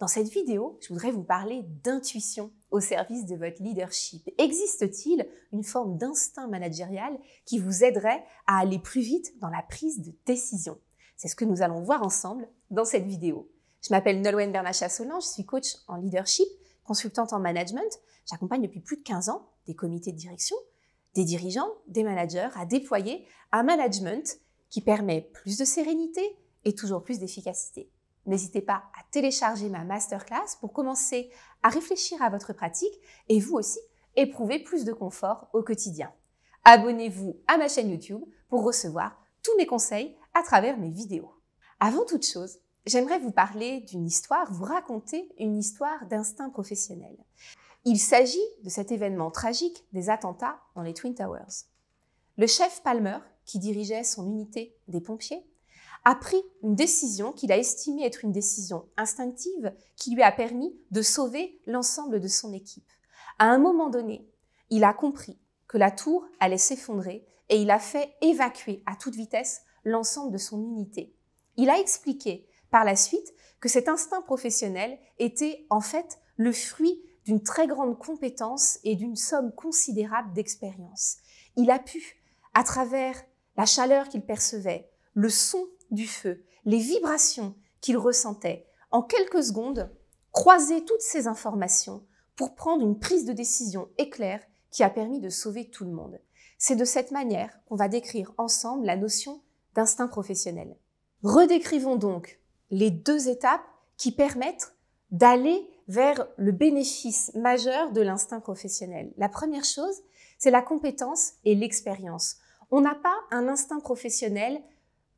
Dans cette vidéo, je voudrais vous parler d'intuition au service de votre leadership. Existe-t-il une forme d'instinct managérial qui vous aiderait à aller plus vite dans la prise de décision? C'est ce que nous allons voir ensemble dans cette vidéo. Je m'appelle Nolwenn Bernachat-Solan, je suis coach en leadership, consultante en management. J'accompagne depuis plus de 15 ans des comités de direction, des dirigeants, des managers à déployer un management qui permet plus de sérénité et toujours plus d'efficacité. N'hésitez pas à télécharger ma masterclass pour commencer à réfléchir à votre pratique et vous aussi éprouver plus de confort au quotidien. Abonnez-vous à ma chaîne YouTube pour recevoir tous mes conseils à travers mes vidéos. Avant toute chose, j'aimerais vous parler d'une histoire, vous raconter une histoire d'instinct professionnel. Il s'agit de cet événement tragique des attentats dans les Twin Towers. Le chef Palmer, qui dirigeait son unité des pompiers, a pris une décision qu'il a estimée être une décision instinctive qui lui a permis de sauver l'ensemble de son équipe. À un moment donné, il a compris que la tour allait s'effondrer et il a fait évacuer à toute vitesse l'ensemble de son unité. Il a expliqué par la suite que cet instinct professionnel était en fait le fruit d'une très grande compétence et d'une somme considérable d'expérience. Il a pu, à travers la chaleur qu'il percevait, le son du feu, les vibrations qu'il ressentait, en quelques secondes, croiser toutes ces informations pour prendre une prise de décision éclair qui a permis de sauver tout le monde. C'est de cette manière qu'on va décrire ensemble la notion d'instinct professionnel. Redécrivons donc les deux étapes qui permettent d'aller vers le bénéfice majeur de l'instinct professionnel. La première chose, c'est la compétence et l'expérience. On n'a pas un instinct professionnel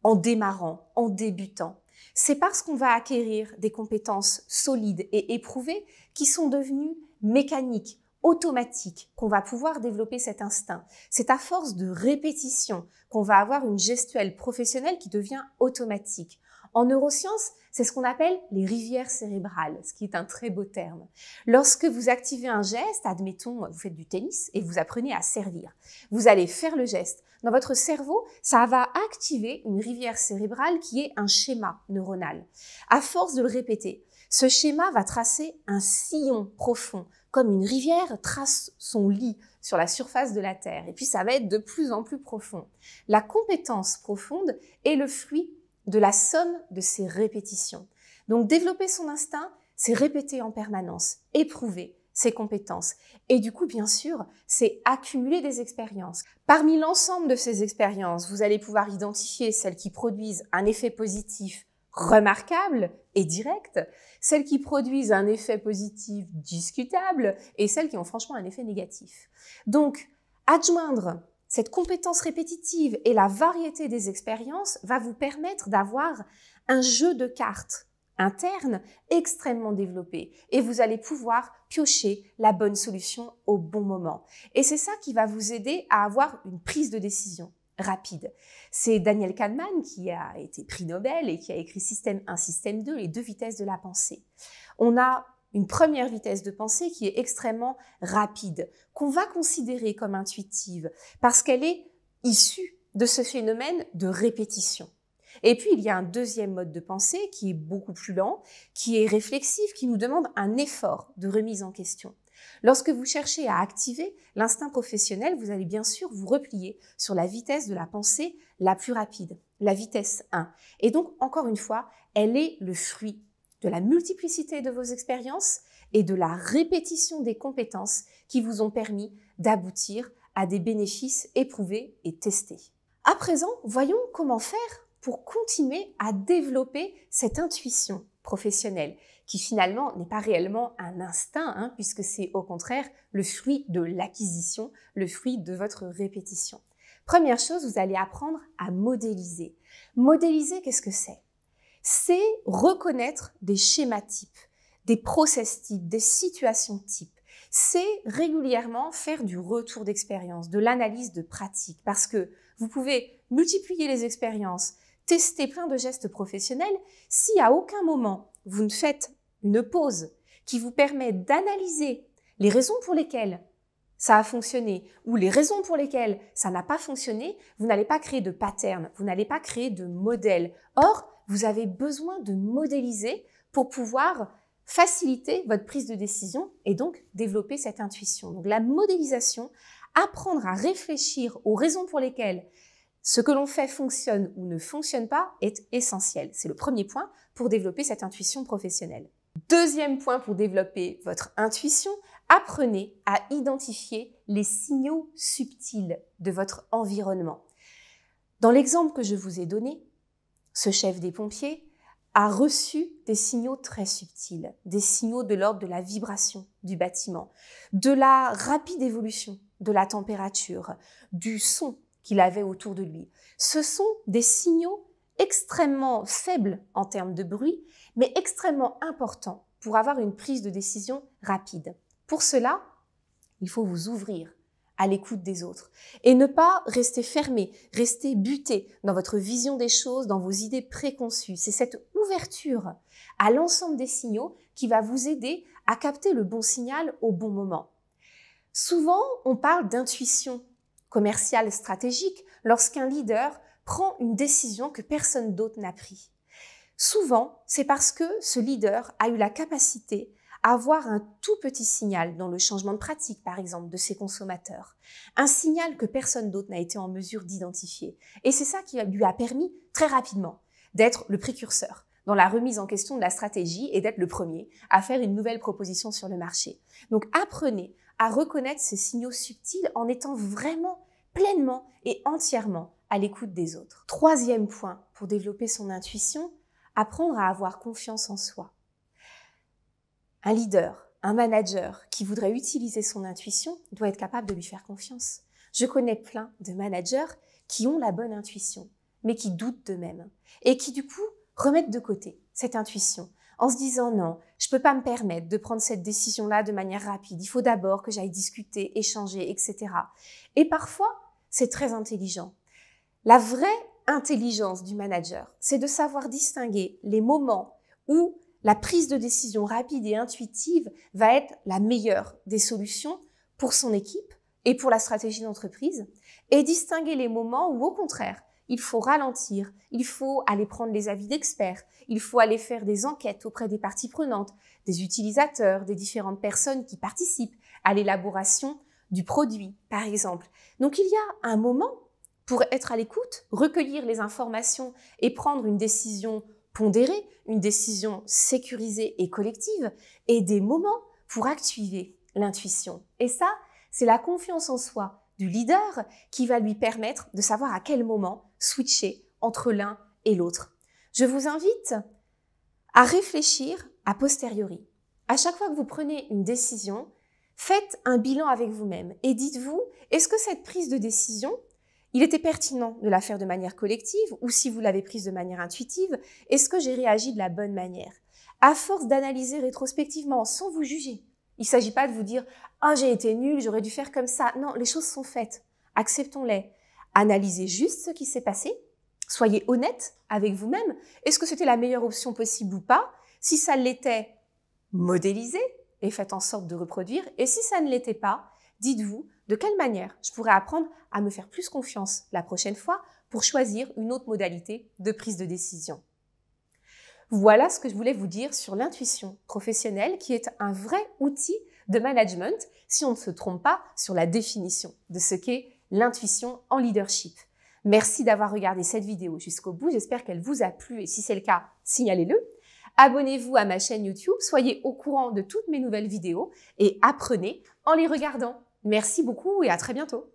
en démarrant, en débutant. C'est parce qu'on va acquérir des compétences solides et éprouvées qui sont devenues mécaniques, automatiques, qu'on va pouvoir développer cet instinct. C'est à force de répétition qu'on va avoir une gestuelle professionnelle qui devient automatique. En neurosciences, c'est ce qu'on appelle les rivières cérébrales, ce qui est un très beau terme. Lorsque vous activez un geste, admettons, vous faites du tennis et vous apprenez à servir. Vous allez faire le geste. Dans votre cerveau, ça va activer une rivière cérébrale qui est un schéma neuronal. À force de le répéter, ce schéma va tracer un sillon profond, comme une rivière trace son lit sur la surface de la Terre. Et puis ça va être de plus en plus profond. La compétence profonde est le fruit de la somme de ces répétitions. Donc développer son instinct, c'est répéter en permanence, éprouver ses compétences. Et du coup, bien sûr, c'est accumuler des expériences. Parmi l'ensemble de ces expériences, vous allez pouvoir identifier celles qui produisent un effet positif remarquable et direct, celles qui produisent un effet positif discutable et celles qui ont franchement un effet négatif. Donc, adjoindre cette compétence répétitive et la variété des expériences va vous permettre d'avoir un jeu de cartes interne extrêmement développé et vous allez pouvoir piocher la bonne solution au bon moment. Et c'est ça qui va vous aider à avoir une prise de décision rapide. C'est Daniel Kahneman qui a été prix Nobel et qui a écrit Système 1, Système 2, les deux vitesses de la pensée. On a une première vitesse de pensée qui est extrêmement rapide, qu'on va considérer comme intuitive, parce qu'elle est issue de ce phénomène de répétition. Et puis, il y a un deuxième mode de pensée qui est beaucoup plus lent, qui est réflexif, qui nous demande un effort de remise en question. Lorsque vous cherchez à activer l'instinct professionnel, vous allez bien sûr vous replier sur la vitesse de la pensée la plus rapide, la vitesse 1. Et donc, encore une fois, elle est le fruit de la multiplicité de vos expériences et de la répétition des compétences qui vous ont permis d'aboutir à des bénéfices éprouvés et testés. À présent, voyons comment faire pour continuer à développer cette intuition professionnelle qui finalement n'est pas réellement un instinct, puisque c'est au contraire le fruit de l'acquisition, le fruit de votre répétition. Première chose, vous allez apprendre à modéliser. Modéliser, qu'est-ce que c'est? C'est reconnaître des schémas types, des process types, des situations types. C'est régulièrement faire du retour d'expérience, de l'analyse de pratique, parce que vous pouvez multiplier les expériences, tester plein de gestes professionnels. Si à aucun moment vous ne faites une pause qui vous permet d'analyser les raisons pour lesquelles ça a fonctionné ou les raisons pour lesquelles ça n'a pas fonctionné, vous n'allez pas créer de pattern, vous n'allez pas créer de modèle. Or, vous avez besoin de modéliser pour pouvoir faciliter votre prise de décision et donc développer cette intuition. Donc la modélisation, apprendre à réfléchir aux raisons pour lesquelles ce que l'on fait fonctionne ou ne fonctionne pas est essentiel. C'est le premier point pour développer cette intuition professionnelle. Deuxième point pour développer votre intuition, apprenez à identifier les signaux subtils de votre environnement. Dans l'exemple que je vous ai donné, ce chef des pompiers a reçu des signaux très subtils, des signaux de l'ordre de la vibration du bâtiment, de la rapide évolution de la température, du son qu'il avait autour de lui. Ce sont des signaux extrêmement faibles en termes de bruit, mais extrêmement importants pour avoir une prise de décision rapide. Pour cela, il faut vous ouvrir à l'écoute des autres et ne pas rester fermé, rester buté dans votre vision des choses, dans vos idées préconçues. C'est cette ouverture à l'ensemble des signaux qui va vous aider à capter le bon signal au bon moment. Souvent, on parle d'intuition commerciale stratégique lorsqu'un leader prend une décision que personne d'autre n'a prise. Souvent, c'est parce que ce leader a eu la capacité à avoir un tout petit signal dans le changement de pratique, par exemple, de ses consommateurs. Un signal que personne d'autre n'a été en mesure d'identifier. Et c'est ça qui lui a permis, très rapidement, d'être le précurseur dans la remise en question de la stratégie et d'être le premier à faire une nouvelle proposition sur le marché. Donc, apprenez à reconnaître ces signaux subtils en étant vraiment, pleinement et entièrement à l'écoute des autres. Troisième point pour développer son intuition, apprendre à avoir confiance en soi. Un leader, un manager qui voudrait utiliser son intuition doit être capable de lui faire confiance. Je connais plein de managers qui ont la bonne intuition, mais qui doutent d'eux-mêmes et qui du coup remettent de côté cette intuition en se disant non, je peux pas me permettre de prendre cette décision-là de manière rapide. Il faut d'abord que j'aille discuter, échanger, etc. Et parfois, c'est très intelligent. La vraie intelligence du manager, c'est de savoir distinguer les moments où la prise de décision rapide et intuitive va être la meilleure des solutions pour son équipe et pour la stratégie d'entreprise, et distinguer les moments où, au contraire, il faut ralentir, il faut aller prendre les avis d'experts, il faut aller faire des enquêtes auprès des parties prenantes, des utilisateurs, des différentes personnes qui participent à l'élaboration du produit, par exemple. Donc, il y a un moment pour être à l'écoute, recueillir les informations et prendre une décision pondérée, une décision sécurisée et collective, et des moments pour activer l'intuition. Et ça, c'est la confiance en soi du leader qui va lui permettre de savoir à quel moment switcher entre l'un et l'autre. Je vous invite à réfléchir a posteriori. À chaque fois que vous prenez une décision, faites un bilan avec vous-même et dites-vous, est-ce que cette prise de décision, il était pertinent de la faire de manière collective ou si vous l'avez prise de manière intuitive, est-ce que j'ai réagi de la bonne manière? À force d'analyser rétrospectivement sans vous juger, il ne s'agit pas de vous dire « Ah, j'ai été nul, j'aurais dû faire comme ça ». Non, les choses sont faites. Acceptons-les. Analysez juste ce qui s'est passé. Soyez honnête avec vous-même. Est-ce que c'était la meilleure option possible ou pas? Si ça l'était, modélisez et faites en sorte de reproduire. Et si ça ne l'était pas, dites-vous de quelle manière je pourrais apprendre à me faire plus confiance la prochaine fois pour choisir une autre modalité de prise de décision. Voilà ce que je voulais vous dire sur l'intuition professionnelle qui est un vrai outil de management si on ne se trompe pas sur la définition de ce qu'est l'intuition en leadership. Merci d'avoir regardé cette vidéo jusqu'au bout. J'espère qu'elle vous a plu et si c'est le cas, signalez-le. Abonnez-vous à ma chaîne YouTube, soyez au courant de toutes mes nouvelles vidéos et apprenez en les regardant. Merci beaucoup et à très bientôt.